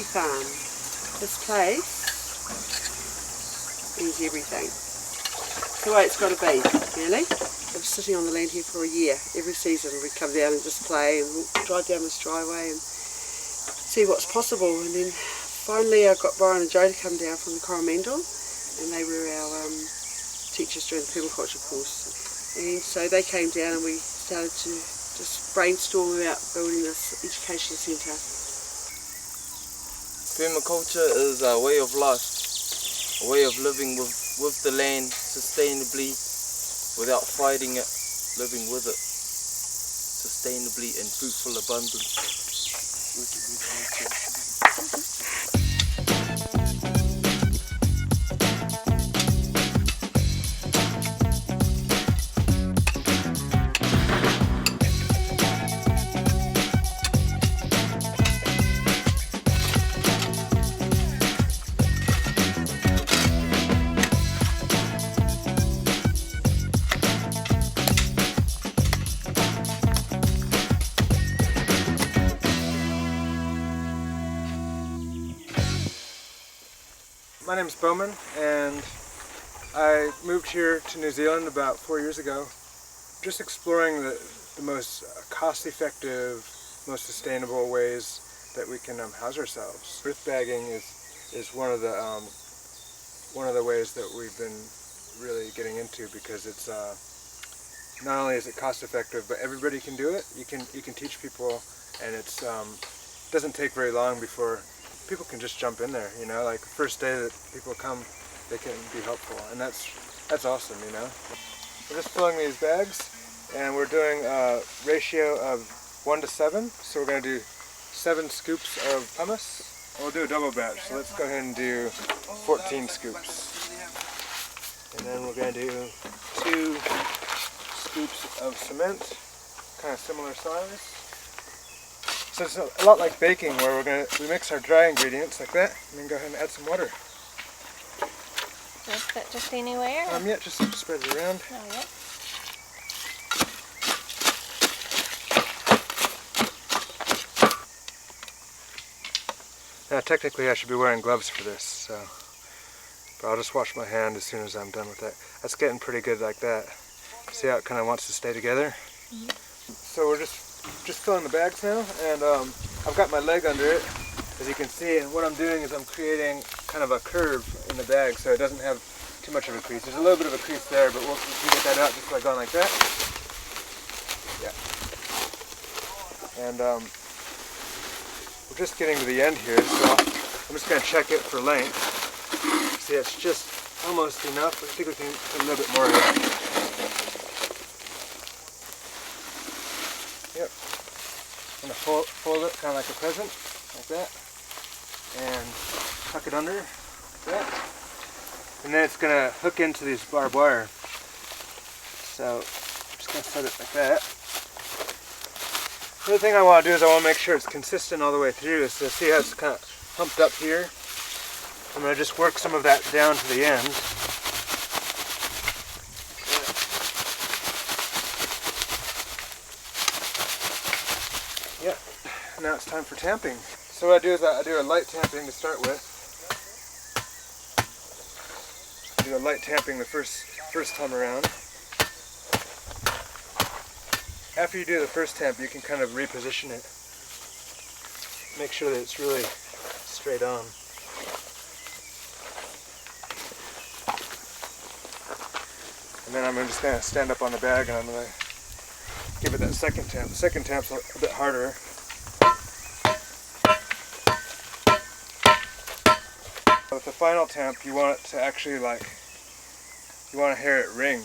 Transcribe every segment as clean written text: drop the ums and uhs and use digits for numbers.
farm. This place means everything. It's the way it's got to be, really. I'm sitting on the land here for a year. Every season we come down and just play and we'll drive down this driveway and see what's possible. And then finally I got Brian and Joe to come down from the Coromandel, and they were our teachers during the permaculture course. And so they came down and we started to just brainstorm about building this education centre. Permaculture is a way of life, a way of living with the land sustainably, without fighting it, living with it sustainably in fruitful abundance. My name's Bowman, and I moved here to New Zealand about 4 years ago, just exploring the most cost-effective, most sustainable ways that we can house ourselves. Earth bagging is one of the ways that we've been really getting into, because it's not only is it cost-effective, but everybody can do it. You can teach people, and it's doesn't take very long before people can just jump in there, you know, like the first day that people come, they can be helpful, and that's awesome, you know. We're just filling these bags, and we're doing a ratio of 1 to 7, so we're going to do 7 scoops of pumice. We'll do a double batch, so let's go ahead and do 14 scoops. And then we're going to do 2 scoops of cement, kind of similar size. So it's a lot like baking, where we mix our dry ingredients like that, and then go ahead and add some water. Is that just anywhere? Yeah, just spread it around. Oh, yeah. Now technically I should be wearing gloves for this, so, but I'll just wash my hand as soon as I'm done with that. That's getting pretty good like that. See how it kind of wants to stay together? Mm-hmm. So we're just filling the bags now, and I've got my leg under it, as you can see, and what I'm doing is I'm creating kind of a curve in the bag so it doesn't have too much of a crease. There's a little bit of a crease there, but we can get that out just by going like that. Yeah. And we're just getting to the end here, so I'm just going to check it for length. See, it's just almost enough. I think we can put a little bit more of that. Yep. I'm going to fold it kind of like a present, like that, and tuck it under, like that. And then it's going to hook into these barbed wire. So I'm just going to set it like that. The other thing I want to do is I want to make sure it's consistent all the way through. So see how it's kind of humped up here? I'm going to just work some of that down to the end. Yeah, now it's time for tamping. So what I do is I do a light tamping to start with. I do a light tamping the first time around. After you do the first tamp, you can kind of reposition it. Make sure that it's really straight on. And then I'm just going to stand up on the bag and I'm going to give it that second tamp. The second tamp's a bit harder. With the final tamp, you want it to actually you want to hear it ring.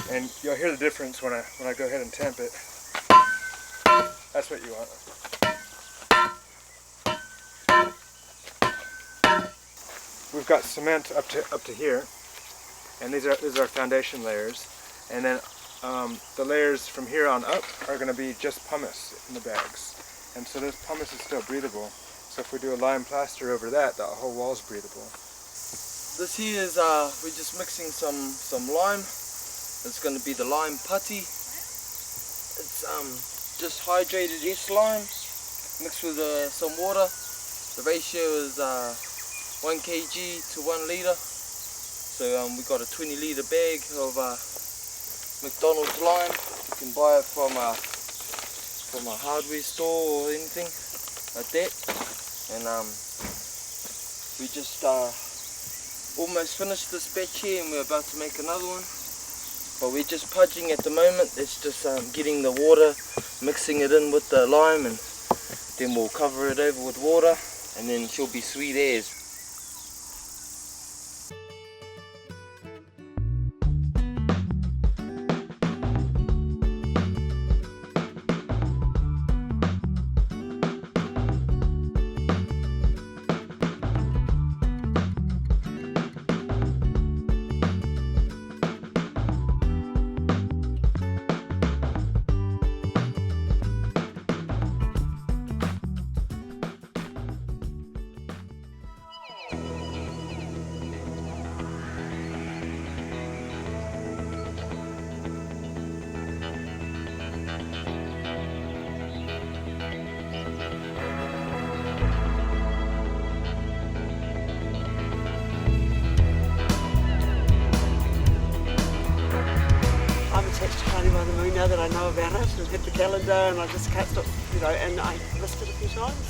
And you'll hear the difference when I go ahead and tamp it. That's what you want. We've got cement up to here, and these are foundation layers. And then the layers from here on up are going to be just pumice in the bags. And so this pumice is still breathable. So if we do a lime plaster over that, the whole wall is breathable. This here is we're just mixing some lime. It's going to be the lime putty. It's just hydrated yeast lime mixed with some water, The ratio is 1 kg to 1 litre. So we got a 20 litre bag of McDonald's lime. You can buy it from a hardware store or anything like that. And we just almost finished this batch here, and we're about to make another one. But we're just pudging at the moment. It's just getting the water, mixing it in with the lime, and then we'll cover it over with water, and then she'll be sweet as. By the moon now that I know about it and hit the calendar, and I just can't stop, and I missed it a few times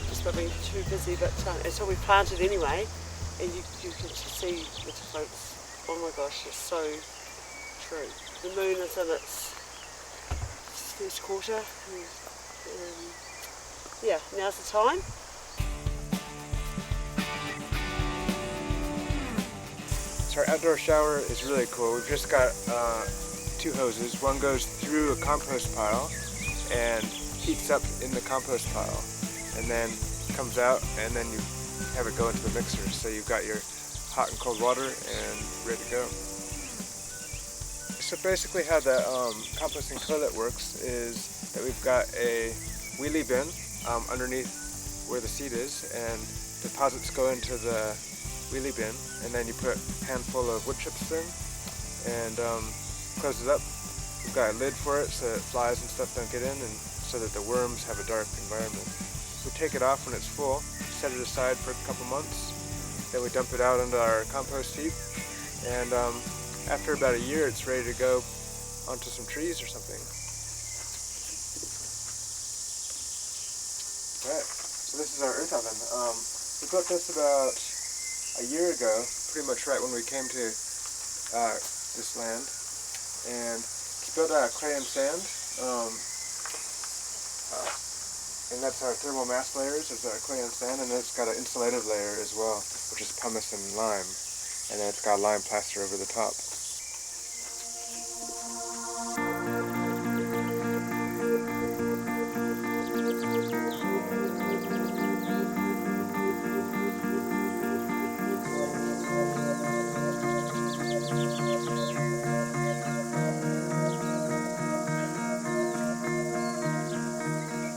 just by being too busy, but so we planted anyway, and you can see the difference. Oh my gosh, it's so true. The moon is in its first quarter, and yeah, now's the time. So our outdoor shower is really cool. We've just got 2 hoses. One goes through a compost pile and heats up in the compost pile, and then comes out, and then you have it go into the mixer. So you've got your hot and cold water and ready to go. So basically how the composting toilet works is that we've got a wheelie bin underneath where the seat is, and deposits go into the wheelie bin, and then you put a handful of wood chips in, and close it up. We've got a lid for it so that flies and stuff don't get in, and so that the worms have a dark environment. We take it off when it's full, set it aside for a couple months, then we dump it out into our compost heap, and after about a year it's ready to go onto some trees or something. Alright, so this is our earth oven. We built this about a year ago, pretty much right when we came to this land. And it's built out of clay and sand, and that's our thermal mass layers, is our clay and sand, and then it's got an insulative layer as well, which is pumice and lime, and then it's got lime plaster over the top.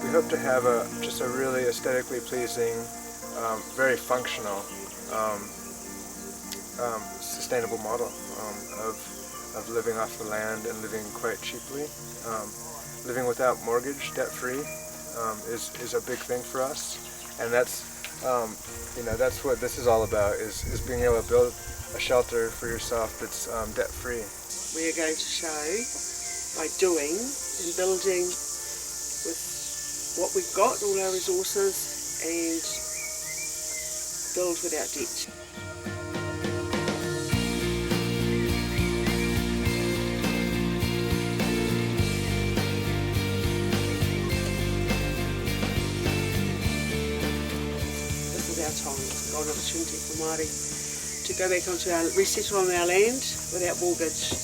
We hope to have just a really aesthetically pleasing, very functional, sustainable model of living off the land and living quite cheaply. Living without mortgage, debt-free, is a big thing for us, and that's that's what this is all about, is being able to build a shelter for yourself that's debt-free. We are going to show by doing and building with what we've got, all our resources, and build without debt. This is our time. It's a golden opportunity for Māori to go back onto resettle on our land without mortgage,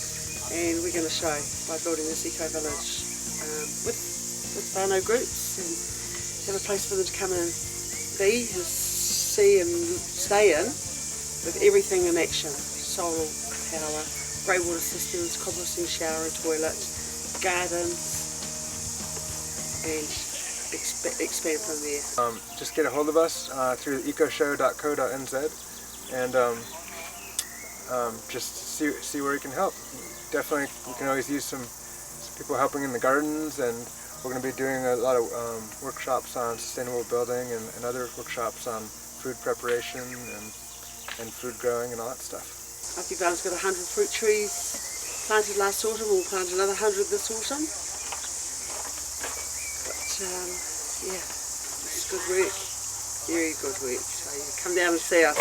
and we're going to show by building this eco-village with whānau groups, and have a place for them to come and be, see and stay in, with everything in action: solar power, grey water systems, composting shower and toilet, gardens, and expand from there. Just get a hold of us through ecoshow.co.nz, and just see where we can help. Definitely, we can always use some people helping in the gardens, and We're going to be doing a lot of workshops on sustainable building and other workshops on food preparation and food growing and all that stuff. Auntie Val's got 100 fruit trees planted last autumn. We'll plant another 100 this autumn. But yeah, it's good work. Very good work. So yeah, come down and see us.